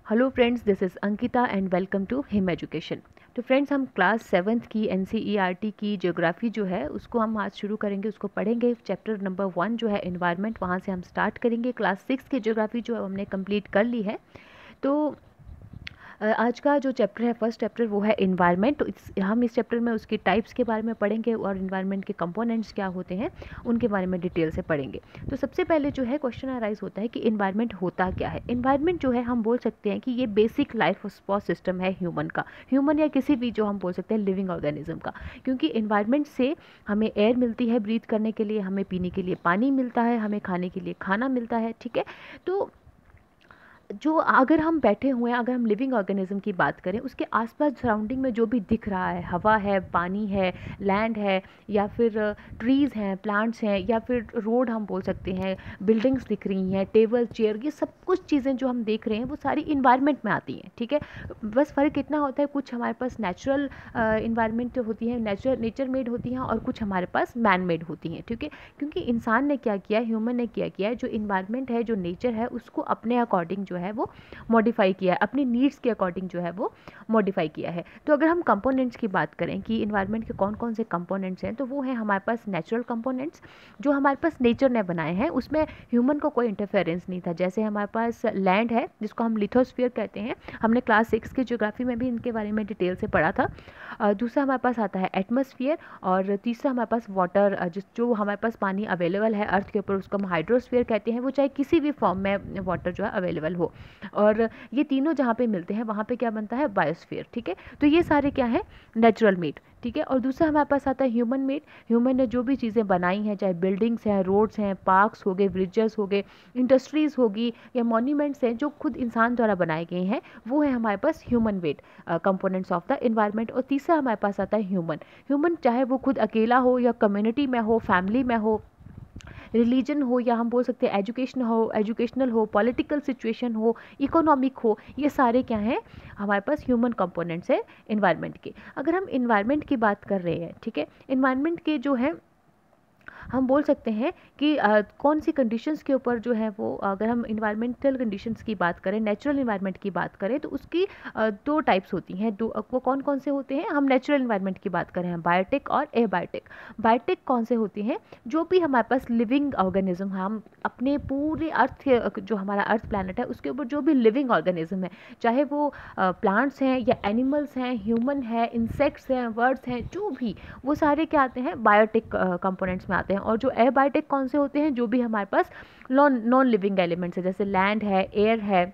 Hello friends, this is Ankita and welcome to Him Education. तो friends, हम class 7th की NCERT की ज्योग्राफी जो है उसको हम आज शुरू करेंगे, उसको पढ़ेंगे। चैप्टर नंबर 1 जो है एनवायरनमेंट, वहाँ से हम स्टार्ट करेंगे। क्लास 6 की ज्योग्राफी जो है हमने कंप्लीट कर ली है। तो आज का जो चैप्टर है, फर्स्ट चैप्टर, वो है इन्वायरमेंट। तो हम इस चैप्टर में उसकी टाइप्स के बारे में पढ़ेंगे और इन्वायरमेंट के कंपोनेंट्स क्या होते हैं उनके बारे में डिटेल से पढ़ेंगे। तो सबसे पहले जो है क्वेश्चन अराइज होता है कि इन्वायरमेंट होता क्या है। इन्वायरमेंट जो है हम बोल सकते हैं कि ये बेसिक लाइफ सपोर्ट सिस्टम है ह्यूमन का, ह्यूमन या किसी भी जो हम बोल सकते हैं लिविंग ऑर्गेनिज्म का। क्योंकि इन्वायरमेंट से हमें एयर मिलती है ब्रीथ करने के लिए, हमें पीने के लिए पानी मिलता है, हमें खाने के लिए खाना मिलता है। ठीक है, तो जो अगर हम बैठे हुए हैं, अगर हम लिविंग ऑर्गेनिज्म की बात करें, उसके आसपास सराउंडिंग में जो भी दिख रहा है, हवा है, पानी है, लैंड है, या फिर ट्रीज़ हैं, प्लांट्स हैं, या फिर रोड हम बोल सकते हैं, बिल्डिंग्स दिख रही हैं, टेबल चेयर, ये सब कुछ चीज़ें जो हम देख रहे हैं वो सारी इन्वायरमेंट में आती हैं। ठीक है, बस फ़र्क इतना होता है, कुछ हमारे पास नेचुरल इन्वायरमेंट होती है, नेचर मेड होती हैं, और कुछ हमारे पास मैन मेड होती हैं। ठीक है, क्योंकि इंसान ने क्या किया है, ह्यूमन ने क्या किया है, जो इन्वायरमेंट है, जो नेचर है, उसको अपने अकॉर्डिंग जो है वो मॉडिफाई किया है, अपनी नीड्स के अकॉर्डिंग जो है वो मॉडिफाई किया है। तो अगर हम कंपोनेंट्स की बात करें कि इन्वायरमेंट के कौन कौन से कंपोनेंट्स हैं, तो वो है हमारे पास नेचुरल कंपोनेंट्स जो हमारे पास नेचर ने बनाए हैं, उसमें ह्यूमन को कोई इंटरफेरेंस नहीं था। जैसे हमारे पास लैंड है जिसको हम लिथोस्फीयर कहते हैं, हमने क्लास 6 की ज्योग्राफी में भी इनके बारे में डिटेल से पढ़ा था। दूसरा हमारे पास आता है एटमॉस्फेयर, और तीसरा हमारे पास वाटर, जो हमारे पास पानी अवेलेबल है अर्थ के ऊपर, उसको हम हाइड्रोस्फीयर कहते हैं। वो चाहे किसी भी फॉर्म में वाटर जो है अवेलेबल हो, और ये तीनों जहाँ पे मिलते हैं वहाँ पे क्या बनता है, बायोस्फीयर। ठीक है, तो ये सारे क्या है, नेचुरल मेड। ठीक है, और दूसरा हमारे पास आता है ह्यूमन मेड। ह्यूमन ने जो भी चीज़ें बनाई हैं, चाहे बिल्डिंग्स हैं, रोड्स हैं, पार्क्स हो गए, ब्रिजेस हो गए, इंडस्ट्रीज़ होगी, या मॉन्यूमेंट्स हैं जो खुद इंसान द्वारा बनाए गए हैं, वो है हमारे पास human made components of the environment. और तीसरा हमारे पास आता है ह्यूमन। ह्यूमन चाहे वो खुद अकेला हो, या कम्युनिटी में हो, फैमिली में हो, रिलीजन हो, या हम बोल सकते हैं एजुकेशनल हो, पॉलिटिकल सिचुएशन हो, इकोनॉमिक हो, ये सारे क्या हैं, हमारे पास ह्यूमन कंपोनेंट्स है इन्वायरमेंट के। अगर हम इन्वायरमेंट की बात कर रहे हैं, ठीक है, इन्वायरमेंट के जो है हम बोल सकते हैं कि कौन सी कंडीशंस के ऊपर जो है वो, अगर हम इन्वायरमेंटल कंडीशंस की बात करें, नेचुरल इन्वायरमेंट की बात करें, तो उसकी दो टाइप्स होती हैं। वो कौन कौन से होते हैं, हम नेचुरल इन्वायरमेंट की बात करें, बायोटिक और एबायोटिक। बायोटिक कौन से होते हैं, जो भी हमारे पास लिविंग ऑर्गेनिज्म, हम अपने पूरे अर्थ के, जो हमारा अर्थ प्लैनेट है, उसके ऊपर जो भी लिविंग ऑर्गेनिज्म है, चाहे वो प्लांट्स हैं या एनिमल्स हैं, ह्यूमन है, इंसेक्ट्स हैं, बर्ड्स हैं, जो भी, वो सारे क्या आते हैं, बायोटिक कंपोनेंट्स में आते हैं। और जो एबायोटिक कौन से होते हैं, जो भी हमारे पास नॉन लिविंग एलिमेंट्स है, जैसे लैंड है, एयर है,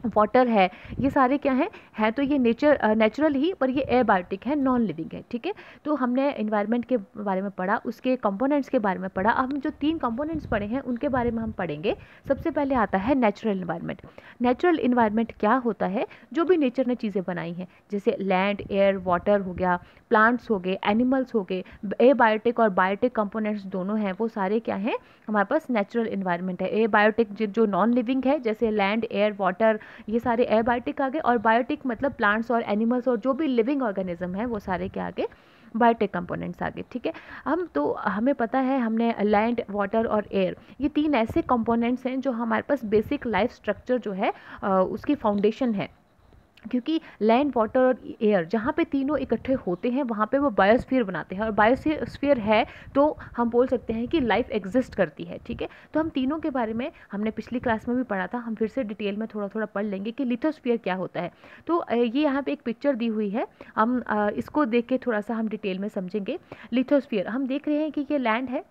वाटर है, ये सारे क्या हैं तो ये नेचुरल ही, पर ये एबायोटिक है, नॉन लिविंग है। ठीक है, तो हमने इन्वायरमेंट के बारे में पढ़ा, उसके कंपोनेंट्स के बारे में पढ़ा। अब हम जो 3 कंपोनेंट्स पढ़े हैं उनके बारे में हम पढ़ेंगे। सबसे पहले आता है नेचुरल इन्वायरमेंट। नेचुरल इन्वायरमेंट क्या होता है, जो भी नेचर ने चीज़ें बनाई हैं, जैसे लैंड, एयर, वाटर हो गया, प्लांट्स हो गए, एनिमल्स हो गए, एबायोटिक और बायोटिक कंपोनेंट्स दोनों हैं, वो सारे क्या हैं, हमारे पास नेचुरल इन्वायरमेंट है। एबायोटिक जो नॉन लिविंग है, जैसे लैंड, एयर, वाटर, ये सारे एबायोटिक आ गए, और बायोटिक मतलब प्लांट्स और एनिमल्स और जो भी लिविंग ऑर्गेनिज्म है, वो सारे क्या आ गए, बायोटिक कंपोनेंट्स आ गए। ठीक है, हमें पता है, हमने लैंड, वाटर और एयर, ये 3 ऐसे कंपोनेंट्स हैं जो हमारे पास बेसिक लाइफ स्ट्रक्चर जो है उसकी फाउंडेशन है। क्योंकि लैंड, वाटर और एयर, जहाँ पे तीनों इकट्ठे होते हैं, वहाँ पे वो बायोस्फीयर बनाते हैं, और बायोस्फीयर है तो हम बोल सकते हैं कि लाइफ एग्जिस्ट करती है। ठीक है, तो हम तीनों के बारे में हमने पिछली क्लास में भी पढ़ा था, हम फिर से डिटेल में थोड़ा थोड़ा पढ़ लेंगे कि लिथोस्फीयर क्या होता है। तो ये यहाँ पे एक पिक्चर दी हुई है, हम इसको देख के थोड़ा सा हम डिटेल में समझेंगे। लिथोस्फीयर हम देख रहे हैं कि ये लैंड है।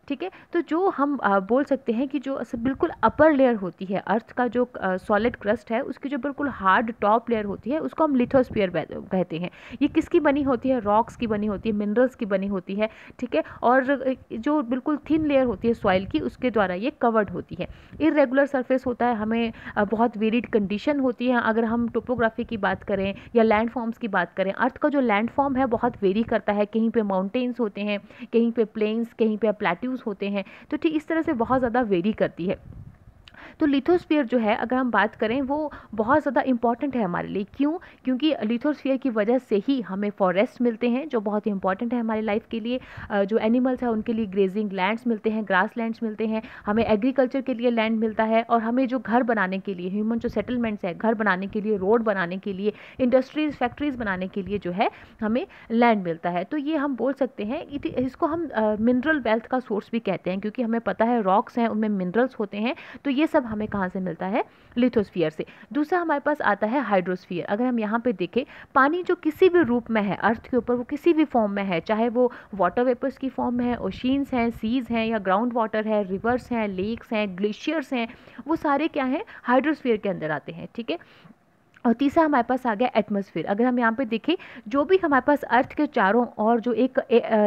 ठीक है, तो जो हम बोल सकते हैं कि जो बिल्कुल अपर लेयर होती है अर्थ का, जो सॉलिड क्रस्ट है, उसकी जो बिल्कुल हार्ड टॉप लेयर होती है, उसको हम लिथोस्फीयर कहते हैं। ये किसकी बनी होती है, रॉक्स की बनी होती है, मिनरल्स की बनी होती है। ठीक है, और जो बिल्कुल थिन लेयर होती है सॉइल की, उसके द्वारा ये कवर्ड होती है। इरेगुलर सरफेस होता है, हमें बहुत वेरिड कंडीशन होती है। अगर हम टोपोग्राफी की बात करें या लैंड फॉर्म्स की बात करें, अर्थ का जो लैंड फॉर्म है बहुत वेरी करता है, कहीं पे माउंटेन्स होते हैं, कहीं पे प्लेन्स, कहीं पे प्लेट्यूज होते हैं। तो ठीक इस तरह से बहुत ज़्यादा वेरी करती है। तो लिथोस्फीयर जो है अगर हम बात करें वो बहुत ज़्यादा इंपॉर्टेंट है हमारे लिए। क्यों? क्योंकि लिथोस्फीयर की वजह से ही हमें फॉरेस्ट मिलते हैं जो बहुत इंपॉर्टेंट है हमारी लाइफ के लिए। जो एनिमल्स हैं उनके लिए ग्रेजिंग लैंड्स मिलते हैं, ग्रास लैंड्स मिलते हैं, हमें एग्रीकल्चर के लिए लैंड मिलता है, और हमें जो घर बनाने के लिए ह्यूमन जो सेटलमेंट्स है, घर बनाने के लिए, रोड बनाने के लिए, इंडस्ट्रीज फैक्ट्रीज बनाने के लिए जो है हमें लैंड मिलता है। तो ये हम बोल सकते हैं इसको हम मिनरल वेल्थ का सोर्स भी कहते हैं, क्योंकि हमें पता है रॉक्स हैं उनमें मिनरल्स होते हैं। तो ये सब हमें कहाँ से मिलता है? लिथोस्फीयर से। दूसरा हमारे पास आता है हाइड्रोस्फीयर। अगर हम यहाँ पे देखें, पानी जो किसी भी रूप में है अर्थ के ऊपर, वो किसी भी फॉर्म में है, चाहे वो वाटर वेपर्स की फॉर्म में है, ओशियंस हैं, सीज हैं, या ग्राउंड वाटर है, रिवर्स हैं, लेक्स हैं, ग्लेशियर्स हैं, वो सारे क्या हैं? हाइड्रोस्फीयर के अंदर आते हैं। ठीक है। और तीसरा हमारे पास आ गया एटमॉस्फेयर। अगर हम यहाँ पे देखें, जो भी हमारे पास अर्थ के चारों और जो एक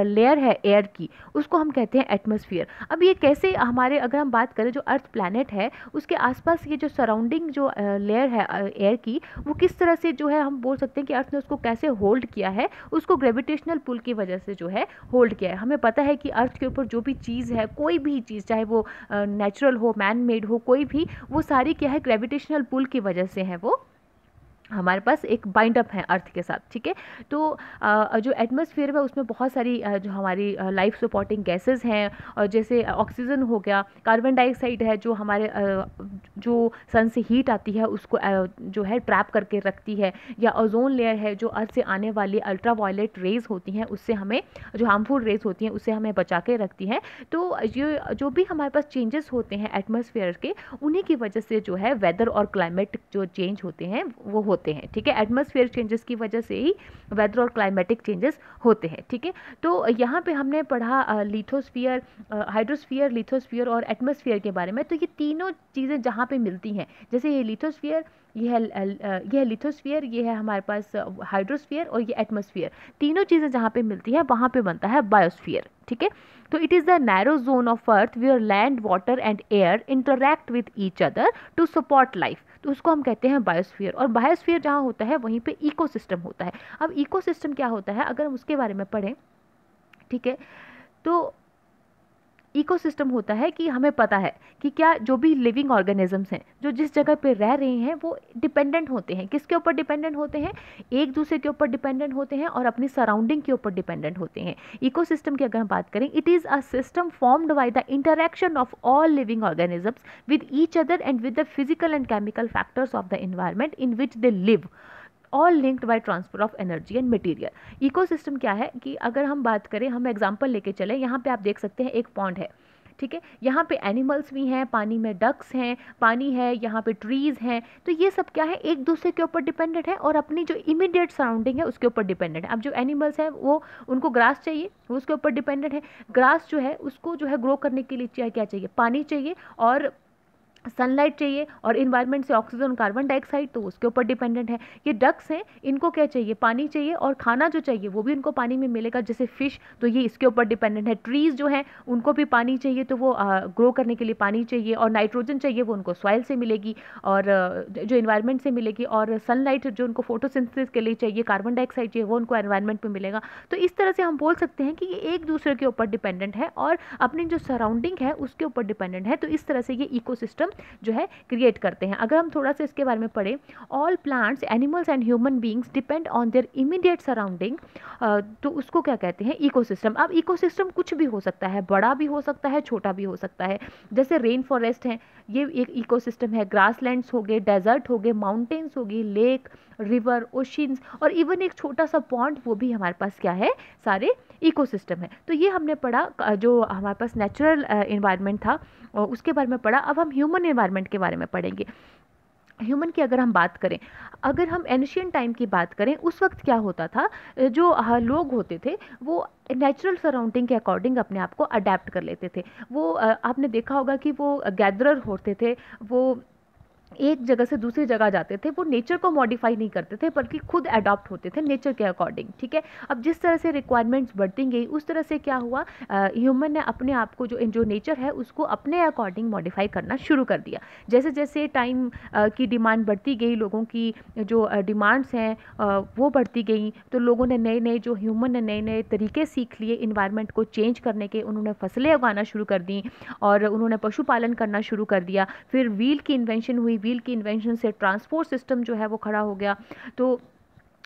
लेयर है एयर की, उसको हम कहते हैं एटमॉस्फेयर। अब ये कैसे हमारे, अगर हम बात करें जो अर्थ प्लैनेट है उसके आसपास ये जो सराउंडिंग जो लेयर है एयर की, वो किस तरह से जो है हम बोल सकते हैं कि अर्थ ने उसको कैसे होल्ड किया है, उसको ग्रेविटेशनल पुल की वजह से जो है होल्ड किया है। हमें पता है कि अर्थ के ऊपर जो भी चीज़ है, कोई भी चीज़, चाहे वो नेचुरल हो, मैन मेड हो, कोई भी, वो सारी क्या है? ग्रेविटेशनल पुल की वजह से है वो हमारे पास एक बाइंड अप है अर्थ के साथ। ठीक है। तो जो एटमॉस्फेयर है उसमें बहुत सारी जो हमारी लाइफ सपोर्टिंग गैसेस हैं, और जैसे ऑक्सीजन हो गया, कार्बन डाइऑक्साइड है जो हमारे जो सन से हीट आती है उसको जो है ट्रैप करके रखती है, या ओजोन लेयर है जो अर्थ से आने वाली अल्ट्रा वायलेट रेज होती हैं उससे हमें, जो हार्मफुल रेज होती हैं उससे हमें बचा के रखती हैं। तो ये जो भी हमारे पास चेंजेस होते हैं एटमॉस्फेयर के, उन्हीं की वजह से जो है वेदर और क्लाइमेट जो चेंज होते हैं वो होते हैं। ठीक है। एटमॉस्फेयर चेंजेस की वजह से ही वेदर और क्लाइमेटिक चेंजेस होते हैं। ठीक है। तो यहाँ पे हमने पढ़ा लिथोस्फीयर, हाइड्रोस्फीयर, लिथोस्फीयर और एटमॉस्फेयर के बारे में। तो ये तीनों चीज़ें जहाँ पे मिलती हैं, जैसे ये लिथोस्फीयर, ये है लिथोस्फीयर, ये है हमारे पास हाइड्रोस्फीयर, और ये एटमॉस्फेयर, तीनों चीज़ें जहाँ पे मिलती हैं वहाँ पे बनता है बायोस्फीयर। ठीक है। तो it is the narrow zone of earth where land, water and air interact with each other to support life. तो उसको हम कहते हैं बायोस्फीयर। और बायोस्फीयर जहाँ होता है वहीं पे इकोसिस्टम होता है। अब इकोसिस्टम क्या होता है अगर हम उसके बारे में पढ़ें, ठीक है, तो इकोसिस्टम होता है कि हमें पता है कि क्या जो भी लिविंग ऑर्गेनिजम्स हैं जो जिस जगह पे रह रहे हैं वो डिपेंडेंट होते हैं। किसके ऊपर डिपेंडेंट होते हैं? एक दूसरे के ऊपर डिपेंडेंट होते हैं और अपनी सराउंडिंग के ऊपर डिपेंडेंट होते हैं। इकोसिस्टम की अगर हम बात करें, it is a system formed by the interaction of all living organisms with each other and with the physical and chemical factors of the environment in which they live, all linked by transfer of energy and material. Ecosystem क्या है कि अगर हम बात करें, हम example लेके चले, यहाँ पे आप देख सकते हैं एक पॉन्ड है। ठीक है। यहाँ पे एनिमल्स भी हैं, पानी में डक्स हैं, पानी है, यहाँ पे ट्रीज हैं। तो ये सब क्या है? एक दूसरे के ऊपर डिपेंडेंट है और अपनी जो इमीडिएट सराउंडिंग है उसके ऊपर डिपेंडेंट है। अब जो एनिमल्स हैं वो, उनको ग्रास चाहिए, वो उसके ऊपर डिपेंडेंट है। ग्रास जो है उसको जो है ग्रो करने के लिए क्या चाहिए? पानी चाहिए और सनलाइट चाहिए, और इन्वायरमेंट से ऑक्सीजन, कार्बन डाइऑक्साइड, तो उसके ऊपर डिपेंडेंट है। ये डक्स हैं, इनको क्या चाहिए? पानी चाहिए, और खाना जो चाहिए वो भी इनको पानी में मिलेगा, जैसे फिश, तो ये इसके ऊपर डिपेंडेंट है। ट्रीज जो हैं उनको भी पानी चाहिए, तो वो ग्रो करने के लिए पानी चाहिए, और नाइट्रोजन चाहिए वो उनको सॉइल से मिलेगी और जो इन्वायरमेंट से मिलेगी, और सनलाइट जो उनको फोटोसिंथेसिस के लिए चाहिए, कार्बन डाइऑक्साइड चाहिए, वो उनको एनवायरमेंट में मिलेगा। तो इस तरह से हम बोल सकते हैं कि ये एक दूसरे के ऊपर डिपेंडेंट है और अपनी जो सराउंडिंग है उसके ऊपर डिपेंडेंट है। तो इस तरह से ये इकोसिस्टम जो है क्रिएट करते हैं। अगर हम थोड़ा सा इसके बारे में पढ़ें, all plants, animals and human beings depend on their immediate surrounding, तो उसको क्या कहते हैं? इकोसिस्टम। अब इकोसिस्टम कुछ भी हो सकता है, बड़ा भी हो सकता है, छोटा भी हो सकता है। जैसे रेन फॉरेस्ट है, ये एक इकोसिस्टम है। ग्रासलैंड्स हो गए, डेजर्ट हो गए, माउंटेन्स हो गई, लेक, रिवर, ओशियंस, और इवन एक छोटा सा पॉन्ड, वो भी हमारे पास क्या है? सारे इकोसिस्टम है। तो ये हमने पढ़ा जो हमारे पास नेचुरल इन्वायरमेंट था उसके बारे में पढ़ा। अब हम ह्यूमन एनवायरनमेंट के बारे में पढ़ेंगे। ह्यूमन की अगर हम बात करें, अगर हम एंशियंट टाइम की बात करें, उस वक्त क्या होता था? जो लोग होते थे वो नेचुरल सराउंडिंग के अकॉर्डिंग अपने आप को अडेप्ट कर लेते थे। वो आपने देखा होगा कि वो गैदरर होते थे, वो एक जगह से दूसरी जगह जाते थे वो नेचर को मॉडिफाई नहीं करते थे बल्कि खुद अडॉप्ट होते थे नेचर के अकॉर्डिंग, ठीक है। अब जिस तरह से रिक्वायरमेंट्स बढ़ती गई उस तरह से क्या हुआ, ह्यूमन ने अपने आप को जो नेचर है उसको अपने अकॉर्डिंग मॉडिफाई करना शुरू कर दिया। जैसे जैसे टाइम की डिमांड बढ़ती गई, लोगों की जो डिमांड्स हैं वो बढ़ती गई, तो लोगों ने नए नए जो ह्यूमन ने नए नए तरीके सीख लिए इन्वायरमेंट को चेंज करने के। उन्होंने फसलें उगाना शुरू कर दी और उन्होंने पशुपालन करना शुरू कर दिया। फिर व्हील की इन्वेंशन हुई, व्हील की इन्वेंशन से ट्रांसपोर्ट सिस्टम जो है वो खड़ा हो गया। तो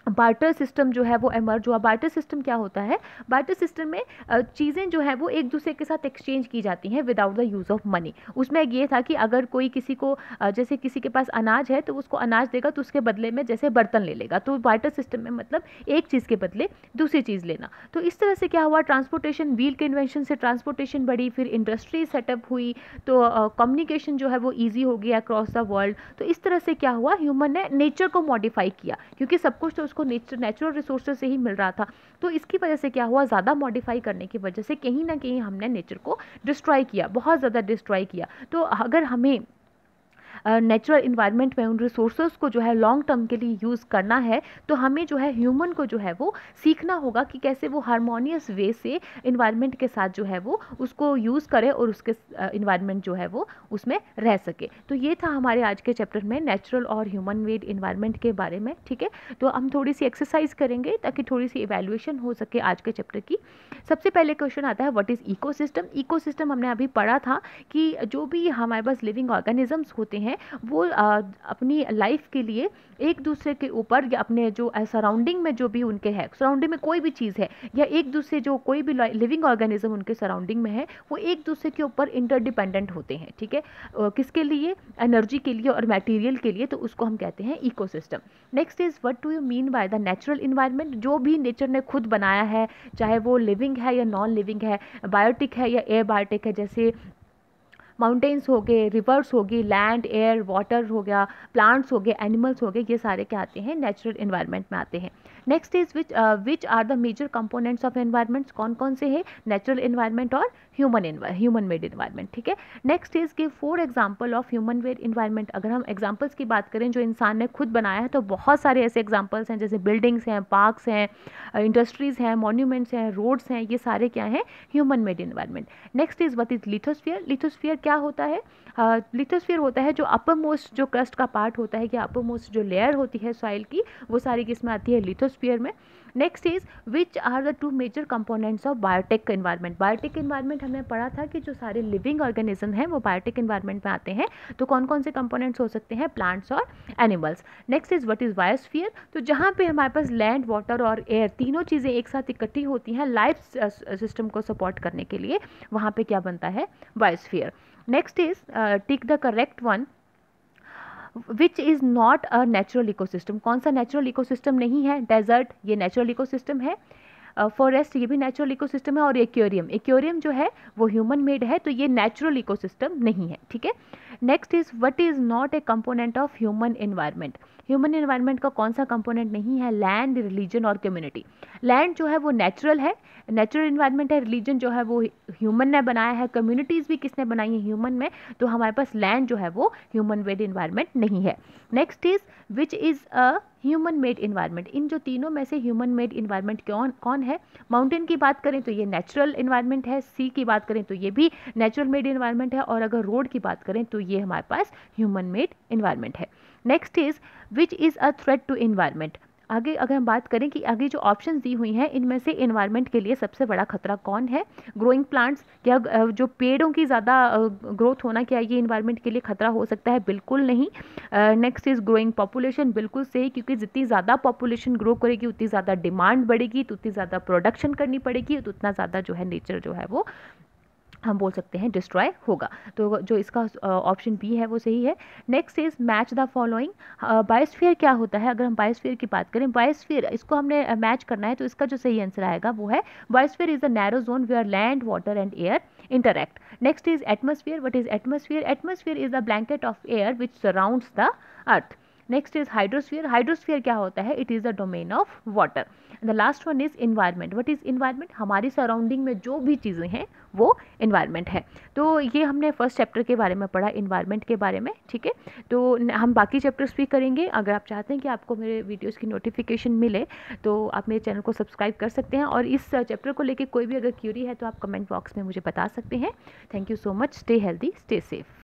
बार्टर सिस्टम जो है वो एमर्ज हुआ। बार्टर सिस्टम क्या होता है, बार्टर सिस्टम में चीज़ें जो है वो एक दूसरे के साथ एक्सचेंज की जाती हैं without the use of money. उसमें ये था कि अगर कोई किसी को जैसे किसी के पास अनाज है तो उसको अनाज देगा तो उसके बदले में जैसे बर्तन ले लेगा, तो बार्टर सिस्टम में मतलब एक चीज़ के बदले दूसरी चीज़ लेना। तो इस तरह से क्या हुआ, ट्रांसपोर्टेशन, व्हील के इन्वेंशन से ट्रांसपोर्टेशन बढ़ी, फिर इंडस्ट्री सेटअप हुई, तो कम्युनिकेशन जो है वो ईजी हो गया अक्रॉस द वर्ल्ड। तो इस तरह से क्या हुआ, ह्यूमन ने नेचर को मॉडिफाई किया क्योंकि सब कुछ तो उसको नेचुरल रिसोर्सेज से ही मिल रहा था। तो इसकी वजह से क्या हुआ, ज़्यादा मॉडिफाई करने की वजह से कहीं ना कहीं हमने नेचर को डिस्ट्रॉय किया, बहुत ज़्यादा डिस्ट्रॉय किया। तो अगर हमें नेचुरल इन्वायरमेंट में उन रिसोर्सेज को जो है लॉन्ग टर्म के लिए यूज़ करना है तो हमें जो है ह्यूमन को जो है वो सीखना होगा कि कैसे वो हारमोनियस वे से इन्वायरमेंट के साथ जो है वो उसको यूज़ करे और उसके इन्वायरमेंट जो है वो उसमें रह सके। तो ये था हमारे आज के चैप्टर में नेचुरल और ह्यूमन मेड इन्वायरमेंट के बारे में, ठीक है। तो हम थोड़ी सी एक्सरसाइज करेंगे ताकि थोड़ी सी इवैल्यूएशन हो सके आज के चैप्टर की। सबसे पहले क्वेश्चन आता है, व्हाट इज़ इकोसिस्टम। इकोसिस्टम हमने अभी पढ़ा था कि जो भी हमारे पास लिविंग ऑर्गेनिजम्स होते हैं वो अपनी लाइफ के लिए एक दूसरे के ऊपर या अपने जो सराउंडिंग में जो भी उनके है, सराउंडिंग में कोई भी चीज़ है या एक दूसरे जो कोई भी लिविंग ऑर्गेनिज्म उनके सराउंडिंग में है वो एक दूसरे के ऊपर इंटरडिपेंडेंट होते हैं, ठीक है। किसके लिए, एनर्जी के लिए और मटेरियल के लिए, तो उसको हम कहते हैं ecosystem. Next is what do you mean by the natural environment. जो भी नेचर ने खुद बनाया है, चाहे वो लिविंग है या नॉन लिविंग है, बायोटिक है या एबायोटिक है, जैसे माउंटेन्स हो गए, रिवर्स हो गई, लैंड, एयर, वाटर हो गया, प्लांट्स हो गए, एनिमल्स हो गए, ये सारे क्या आते हैं, नेचुरल इन्वायरमेंट में आते हैं। Next is which are the major components of environments. कौन कौन से हैं, नेचुरल इन्वायरमेंट और ह्यूमन मेड इन्वायरमेंट, ठीक है। Next is give 4 example of human made environment. अगर हम एग्जाम्पल्स की बात करें जो इंसान ने खुद बनाया है तो बहुत सारे ऐसे एग्जाम्पल्स हैं, जैसे बिल्डिंग्स हैं, पार्क्स हैं, इंडस्ट्रीज़ हैं, मॉन्यूमेंट्स हैं, रोड्स हैं, ये सारे क्या हैं, human made environment. Next is what is lithosphere. Lithosphere क्या होता है, लिथोस्फीयर होता है जो अपर मोस्ट जो क्रस्ट का पार्ट होता है या अपर मोस्ट जो लेयर होती है सॉइल की, वो सारी किसमें आती है, लिथोस्फीयर में। Next is which are the 2 major components of biotic environment. Biotic environment हमने पढ़ा था कि जो सारे लिविंग ऑर्गेनिज्म हैं वो बायोटिक इन्वायरमेंट में आते हैं। तो कौन कौन से कंपोनेंट्स हो सकते हैं, प्लांट्स और animals. Next is what is biosphere. तो जहाँ पे हमारे पास लैंड, वाटर और एयर तीनों चीज़ें एक साथ इकट्ठी होती हैं लाइफ सिस्टम को सपोर्ट करने के लिए, वहाँ पे क्या बनता है, biosphere. Next is tick the correct one, which is not a natural ecosystem. कौन सा नेचुरल इकोसिस्टम नहीं है, डेजर्ट ये नेचुरल इकोसिस्टम है, फॉरेस्ट ये भी नेचुरल इकोसिस्टम है, और एक्वेरियम, एक्वेरियम जो है वो ह्यूमन मेड है तो ये नेचुरल इकोसिस्टम नहीं है, ठीक है। Next is what is not a component of human environment. Human environment का कौन सा कंपोनेंट नहीं है, लैंड, रिलीजन और कम्युनिटी। लैंड जो है वो नेचुरल है, नेचुरल इन्वायरमेंट है, रिलीजन जो है वो ह्यूमन ने बनाया है, कम्युनिटीज़ भी किसने बनाई है, ह्यूमन में, तो हमारे पास लैंड जो है वो ह्यूमन मेड इन्वायरमेंट नहीं है। Next is which is a human made environment. इन जो तीनों में से ह्यूमन मेड इन्वायरमेंट कौन है, माउंटेन की बात करें तो ये नेचुरल इन्वायरमेंट है, सी की बात करें तो ये भी नेचुरल मेड इन्वायरमेंट है, और अगर रोड की बात करें तो ये हमारे पास ह्यूमन मेड इन्वायरमेंट है। Next is which is a threat to environment. आगे अगर हम बात करें कि आगे जो ऑप्शंस दी हुई हैं इनमें से इन्वायरमेंट के लिए सबसे बड़ा खतरा कौन है, ग्रोइंग प्लांट्स, क्या जो पेड़ों की ज़्यादा ग्रोथ होना, क्या ये इन्वायरमेंट के लिए खतरा हो सकता है, बिल्कुल नहीं। नेक्स्ट इज ग्रोइंग पॉपुलेशन, बिल्कुल सही, क्योंकि जितनी ज़्यादा पॉपुलेशन ग्रो करेगी उतनी ज़्यादा डिमांड बढ़ेगी, तो उतनी ज़्यादा प्रोडक्शन करनी पड़ेगी, तो उतना ज़्यादा जो है नेचर जो है वो हम बोल सकते हैं डिस्ट्रॉय होगा। तो जो इसका ऑप्शन बी है वो सही है। Next is match the following. Biosphere क्या होता है, अगर हम बायोस्फीयर की बात करें, बायोस्फीयर इसको हमने मैच करना है, तो इसका जो सही आंसर आएगा वो है biosphere is the narrow zone where land, water and air interact. Next is atmosphere. What is atmosphere, atmosphere is the blanket of air which surrounds the earth. Next is hydrosphere. Hydrosphere क्या होता है? It is the domain of water. The last one is environment. What is environment? हमारी surrounding में जो भी चीज़ें हैं वो इन्वायरमेंट है. तो ये हमने फर्स्ट चैप्टर के बारे में पढ़ा, इन्वायरमेंट के बारे में. ठीक है, तो हम बाकी चैप्टर्स भी करेंगे. अगर आप चाहते हैं कि आपको मेरे वीडियोस की नोटिफिकेशन मिले तो आप मेरे चैनल को सब्सक्राइब कर सकते हैं, और इस चैप्टर को लेके कोई भी अगर क्यूरी है तो आप कमेंट बॉक्स में मुझे बता सकते हैं. Thank you so much. Stay healthy, stay safe.